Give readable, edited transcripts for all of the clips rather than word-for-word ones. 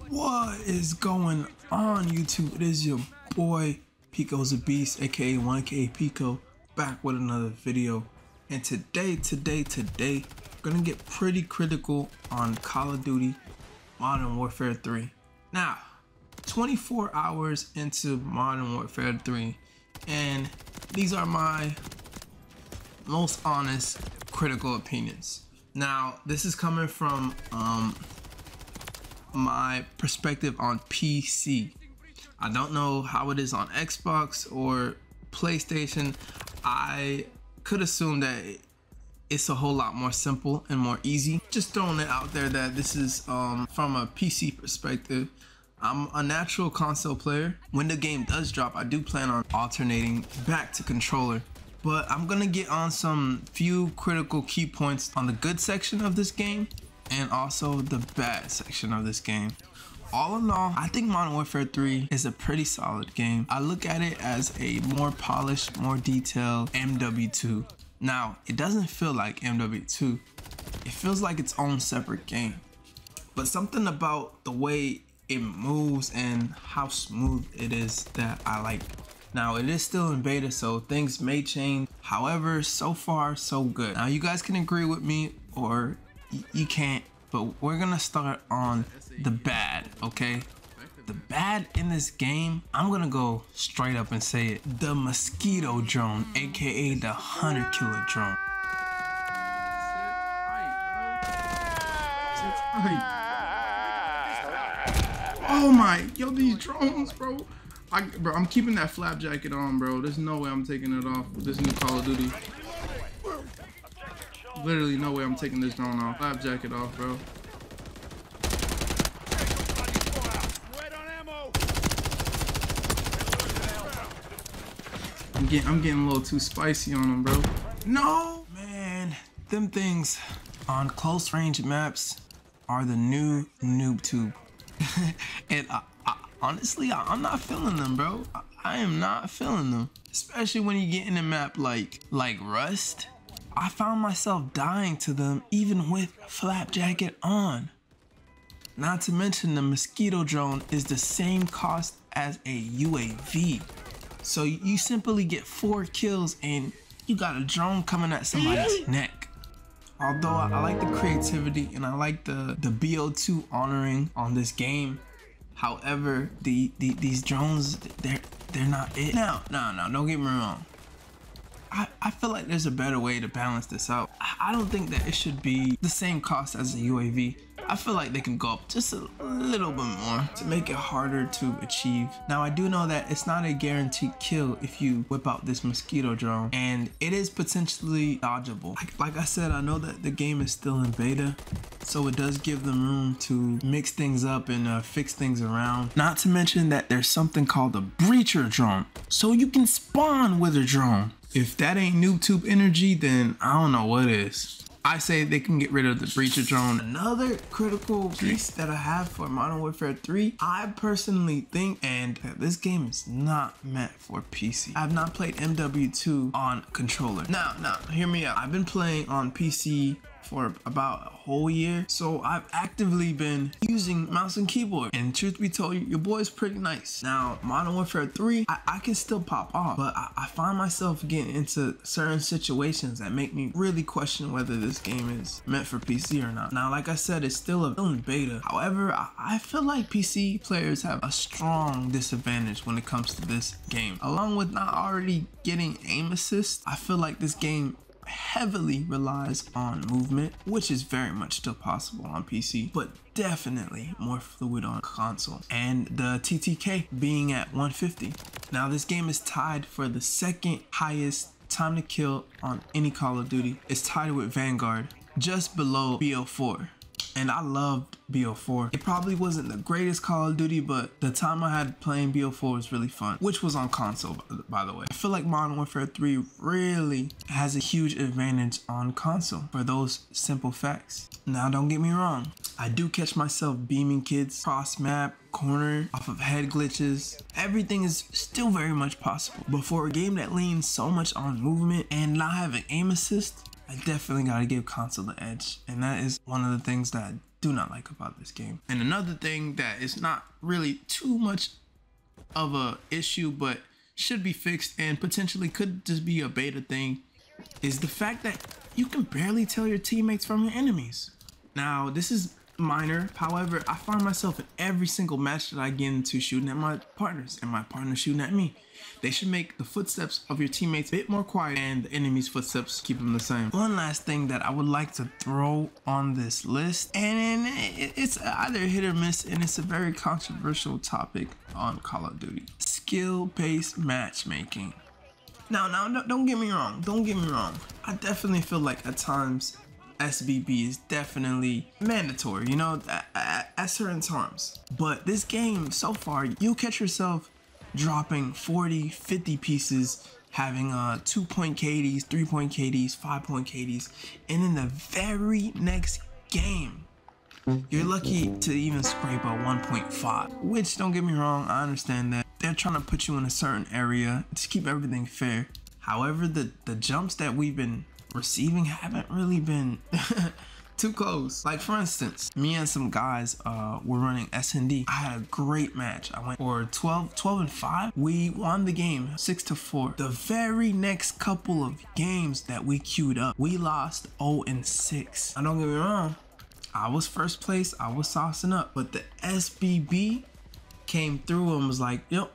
What is going on, YouTube? It is your boy PicosABeast, aka 1K Pico, back with another video. And today we're gonna get pretty critical on Call of Duty Modern Warfare 3. Now, 24 hours into Modern Warfare 3, and these are my most honest critical opinions. Now, this is coming from my perspective on PC. I don't know how it is on Xbox or PlayStation. I could assume that it's a whole lot more simple and more easy. Just throwing it out there that this is from a PC perspective. I'm a natural console player. When the game does drop, I do plan on alternating back to controller. But I'm gonna get on some few critical key points on the good section of this game and also the bad section of this game. All in all, I think Modern Warfare 3 is a pretty solid game. I look at it as a more polished, more detailed MW2. Now, it doesn't feel like MW2. It feels like its own separate game. But something about the way it moves and how smooth it is that I like. Now, it is still in beta, so things may change. However, so far, so good. Now, you guys can agree with me or you can't, but we're gonna start on the bad, okay? The bad in this game, I'm gonna go straight up and say it. The Mosquito Drone, aka the 100-killer drone. Oh my, yo, these drones, bro. I'm keeping that flap jacket on, bro. There's no way I'm taking it off with this new Call of Duty. Literally no way I'm taking this drone off. Flap jacket off, bro. I'm getting a little too spicy on them, bro. No, man, them things on close range maps are the new noob tube. And honestly, I'm not feeling them, bro. I am not feeling them, especially when you get in a map like Rust. I found myself dying to them even with flap jacket on. Not to mention the Mosquito Drone is the same cost as a UAV. So you simply get 4 kills and you got a drone coming at somebody's neck. Although I like the creativity and I like the BO2 honoring on this game. However, these drones, they're not it. No, don't get me wrong. I feel like there's a better way to balance this out. I don't think that it should be the same cost as a UAV. I feel like they can go up just a little bit more to make it harder to achieve. Now, I do know that it's not a guaranteed kill if you whip out this Mosquito Drone, and it is potentially dodgeable. Like I said, I know that the game is still in beta, so it does give them room to mix things up and fix things around. Not to mention that there's something called a breacher drone, so you can spawn with a drone. If that ain't noob tube energy, then I don't know what is. I say they can get rid of the breacher drone. Another critical piece that I have for Modern Warfare 3, I personally think, and this game is not meant for PC. I have not played MW2 on controller. Now, hear me out. I've been playing on PC for about a whole year, so I've actively been using mouse and keyboard, and truth be told, your boy's pretty nice. Now, Modern Warfare 3, I can still pop off, but I find myself getting into certain situations that make me really question whether this game is meant for PC or not. Now, like I said, it's still in beta. However, I feel like PC players have a strong disadvantage when it comes to this game. Along with not already getting aim assist, I feel like this game heavily relies on movement, which is very much still possible on PC, but definitely more fluid on console. And the TTK being at 150. Now, this game is tied for the second highest time to kill on any Call of Duty. It's tied with Vanguard, just below BO4. And I loved BO4. It probably wasn't the greatest Call of Duty, but the time I had playing BO4 was really fun, which was on console, by the way. I feel like Modern Warfare 3 really has a huge advantage on console for those simple facts. Now, don't get me wrong. I do catch myself beaming kids cross map, corner, off of head glitches. Everything is still very much possible. But for a game that leans so much on movement and not having aim assist, I definitely gotta give console the edge. And that is one of the things that I do not like about this game. And another thing that is not really too much of a issue, but should be fixed and potentially could just be a beta thing, is the fact that you can barely tell your teammates from your enemies. Now, this is minor, however, I find myself in every single match that I get into shooting at my partners and my partners shooting at me. They should make the footsteps of your teammates a bit more quiet and the enemy's footsteps keep them the same. One last thing that I would like to throw on this list, and it's either hit or miss, and it's a very controversial topic on Call of Duty: skill-based matchmaking. Now, don't get me wrong. Don't get me wrong. I definitely feel like at times SBB is definitely mandatory, you know, at certain times. But this game so far, you catch yourself dropping 40, 50 pieces, having 2-point KDs, 3-point KDs, 5-point KDs, and in the very next game, you're lucky to even scrape a 1.5, which, don't get me wrong, I understand that they're trying to put you in a certain area to keep everything fair. However, the jumps that we've been receiving haven't really been too close. Like, for instance, me and some guys were running S&D. I had a great match. I went for 12-5. We won the game 6-4. The very next couple of games that we queued up, we lost 0-6. Now, don't get me wrong, I was first place, I was saucing up, but the SBB came through and was like, nope.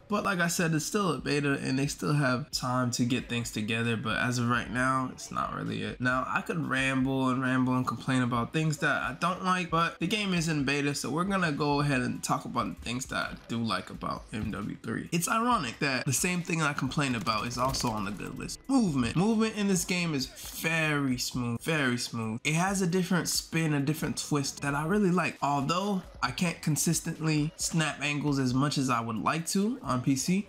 But like I said, it's still a beta and they still have time to get things together. But as of right now, it's not really it. Now, I could ramble and complain about things that I don't like, but the game is in beta, so we're gonna go ahead and talk about the things that I do like about MW3. It's ironic that the same thing I complain about is also on the good list. Movement in this game is very smooth, very smooth. It has a different spin, a different twist that I really like. Although I can't consistently snap angles as much as I would like to on PC,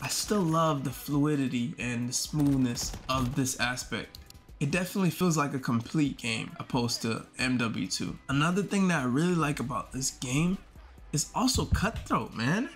I still love the fluidity and the smoothness of this aspect. It definitely feels like a complete game opposed to MW2. Another thing that I really like about this game is also Cutthroat, man.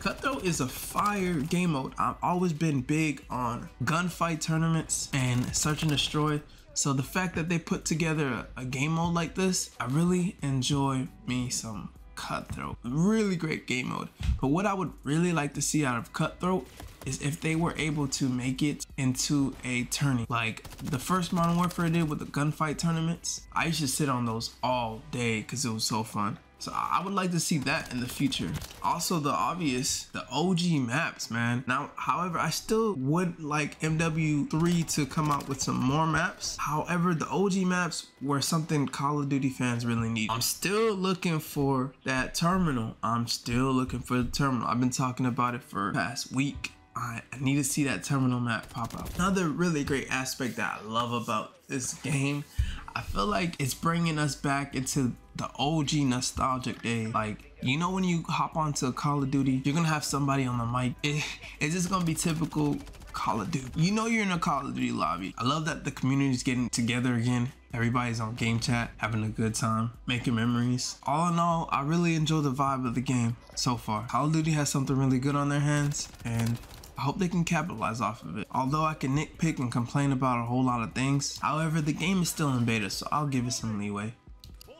Cutthroat is a fire game mode. I've always been big on gunfight tournaments and search and destroy. So the fact that they put together a game mode like this, I really enjoy me some Cutthroat. Really great game mode. But what I would really like to see out of Cutthroat is if they were able to make it into a tourney like the first Modern Warfare did with the gunfight tournaments. I used to sit on those all day because it was so fun. So I would like to see that in the future. Also, the OG maps, man. Now, however, I still would like MW3 to come out with some more maps. However, the OG maps were something Call of Duty fans really need. I'm still looking for that terminal. I've been talking about it for the past week. I need to see that terminal map pop up. Another really great aspect that I love about this game, I feel like it's bringing us back into the OG nostalgic days. Like, you know, when you hop onto Call of Duty, you're gonna have somebody on the mic. It's just gonna be typical Call of Duty. You know you're in a Call of Duty lobby. I love that the community is getting together again. Everybody's on game chat, having a good time, making memories. All in all, I really enjoy the vibe of the game so far. Call of Duty has something really good on their hands, and I hope they can capitalize off of it. Although I can nitpick and complain about a whole lot of things, however, the game is still in beta, so I'll give it some leeway.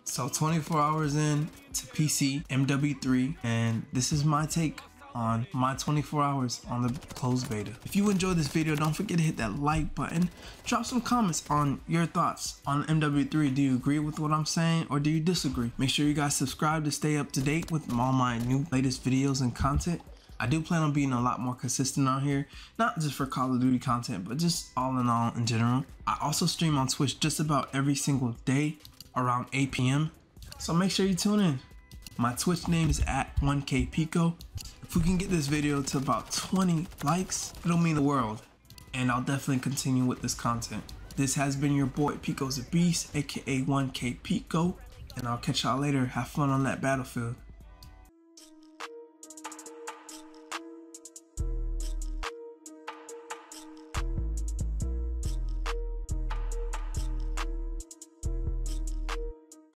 So 24 hours in to PC, MW3, and this is my take on my 24 hours on the closed beta. If you enjoyed this video, don't forget to hit that like button. Drop some comments on your thoughts on MW3. Do you agree with what I'm saying or do you disagree? Make sure you guys subscribe to stay up to date with all my new latest videos and content. I do plan on being a lot more consistent on here, not just for Call of Duty content, but just all in all in general. I also stream on Twitch just about every single day around 8 p.m. So make sure you tune in. My Twitch name is @1kpico. If we can get this video to about 20 likes, it'll mean the world. And I'll definitely continue with this content. This has been your boy PicosABeast, aka 1kpico. And I'll catch y'all later. Have fun on that battlefield.